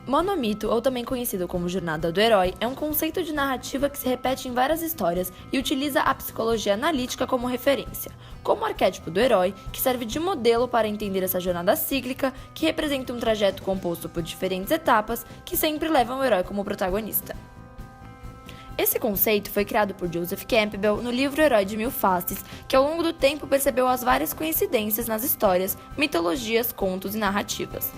Monomito, ou também conhecido como Jornada do Herói, é um conceito de narrativa que se repete em várias histórias e utiliza a psicologia analítica como referência, como o arquétipo do herói, que serve de modelo para entender essa jornada cíclica, que representa um trajeto composto por diferentes etapas que sempre levam o herói como protagonista. Esse conceito foi criado por Joseph Campbell no livro Herói de Mil Faces, que ao longo do tempo percebeu as várias coincidências nas histórias, mitologias, contos e narrativas.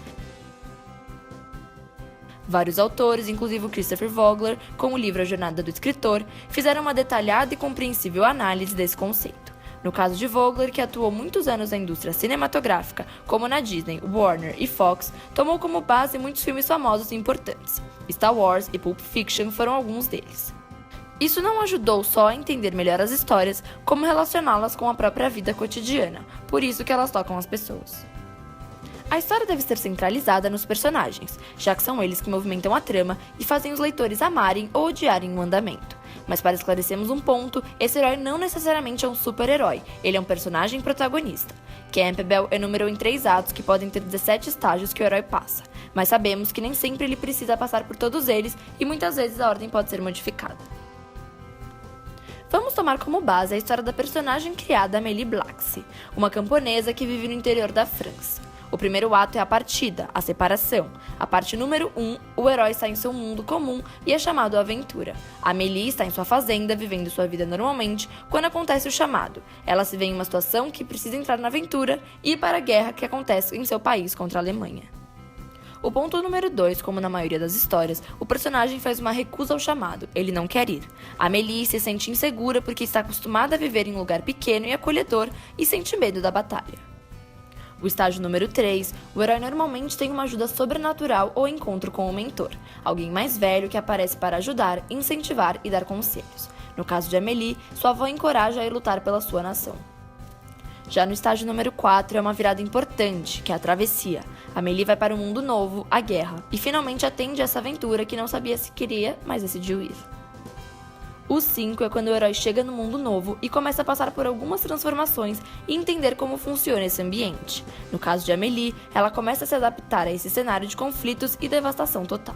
Vários autores, inclusive o Christopher Vogler, com o livro A Jornada do Escritor, fizeram uma detalhada e compreensível análise desse conceito. No caso de Vogler, que atuou muitos anos na indústria cinematográfica, como na Disney, Warner e Fox, tomou como base muitos filmes famosos e importantes. Star Wars e Pulp Fiction foram alguns deles. Isso não ajudou só a entender melhor as histórias, como relacioná-las com a própria vida cotidiana, por isso que elas tocam as pessoas. A história deve ser centralizada nos personagens, já que são eles que movimentam a trama e fazem os leitores amarem ou odiarem o andamento. Mas para esclarecermos um ponto, esse herói não necessariamente é um super-herói, ele é um personagem protagonista. Campbell enumerou em 3 atos que podem ter 17 estágios que o herói passa, mas sabemos que nem sempre ele precisa passar por todos eles e muitas vezes a ordem pode ser modificada. Vamos tomar como base a história da personagem criada Amélie Blacksy, uma camponesa que vive no interior da França. O primeiro ato é a partida, a separação. A parte número 1, o herói está em seu mundo comum e é chamado Aventura. Amélie está em sua fazenda, vivendo sua vida normalmente, quando acontece o chamado. Ela se vê em uma situação que precisa entrar na aventura e ir para a guerra que acontece em seu país contra a Alemanha. O ponto número 2, como na maioria das histórias, o personagem faz uma recusa ao chamado, ele não quer ir. Amélie se sente insegura porque está acostumada a viver em um lugar pequeno e acolhedor e sente medo da batalha. O estágio número 3, o herói normalmente tem uma ajuda sobrenatural ou encontro com um mentor, alguém mais velho que aparece para ajudar, incentivar e dar conselhos. No caso de Amélie, sua avó encoraja a ir lutar pela sua nação. Já no estágio número 4 é uma virada importante, que é a travessia. Amélie vai para um mundo novo, a guerra, e finalmente atende essa aventura que não sabia se queria, mas decidiu ir. O 5 é quando o herói chega no mundo novo e começa a passar por algumas transformações e entender como funciona esse ambiente. No caso de Amélie, ela começa a se adaptar a esse cenário de conflitos e devastação total.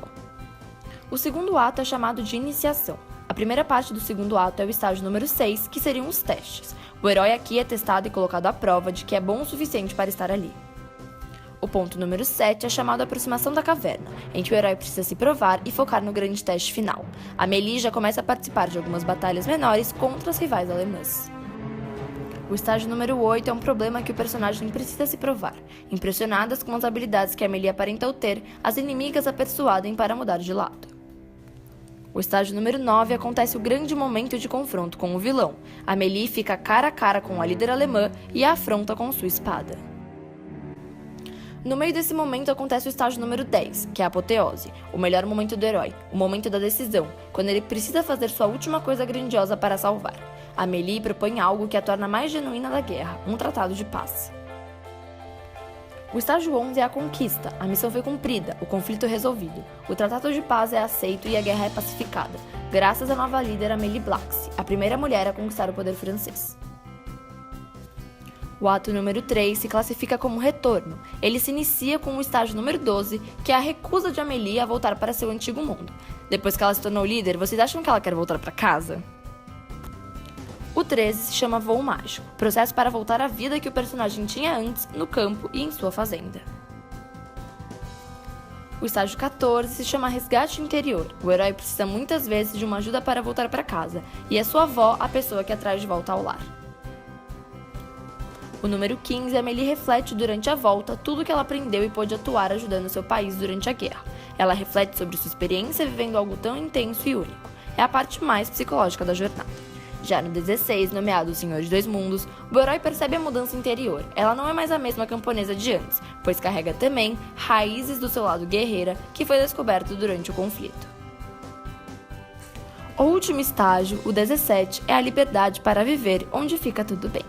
O segundo ato é chamado de iniciação. A primeira parte do segundo ato é o estágio número 6, que seriam os testes. O herói aqui é testado e colocado à prova de que é bom o suficiente para estar ali. O ponto número 7 é chamado Aproximação da Caverna, em que o herói precisa se provar e focar no grande teste final. Amélie já começa a participar de algumas batalhas menores contra as rivais alemãs. O estágio número 8 é um problema que o personagem precisa se provar. Impressionadas com as habilidades que Amélie aparenta ter, as inimigas a persuadem para mudar de lado. O estágio número 9 acontece o grande momento de confronto com o vilão. Amélie fica cara a cara com a líder alemã e a afronta com sua espada. No meio desse momento acontece o estágio número 10, que é a apoteose, o melhor momento do herói, o momento da decisão, quando ele precisa fazer sua última coisa grandiosa para salvar. Amélie propõe algo que a torna mais genuína da guerra, um tratado de paz. O estágio 11 é a conquista, a missão foi cumprida, o conflito resolvido, o tratado de paz é aceito e a guerra é pacificada, graças à nova líder Amélie Blacksy, a primeira mulher a conquistar o poder francês. O ato número 3 se classifica como retorno. Ele se inicia com o estágio número 12, que é a recusa de Amélie a voltar para seu antigo mundo. Depois que ela se tornou líder, vocês acham que ela quer voltar para casa? O 13 se chama Voo Mágico, processo para voltar à vida que o personagem tinha antes, no campo e em sua fazenda. O estágio 14 se chama Resgate Interior. O herói precisa muitas vezes de uma ajuda para voltar para casa, e é sua avó a pessoa que a traz de volta ao lar. O número 15, Amélie reflete durante a volta tudo que ela aprendeu e pôde atuar ajudando seu país durante a guerra. Ela reflete sobre sua experiência vivendo algo tão intenso e único. É a parte mais psicológica da jornada. Já no 16, nomeado o Senhor de Dois Mundos, o herói percebe a mudança interior. Ela não é mais a mesma camponesa de antes, pois carrega também raízes do seu lado guerreira que foi descoberto durante o conflito. O último estágio, o 17, é a liberdade para viver onde fica tudo bem.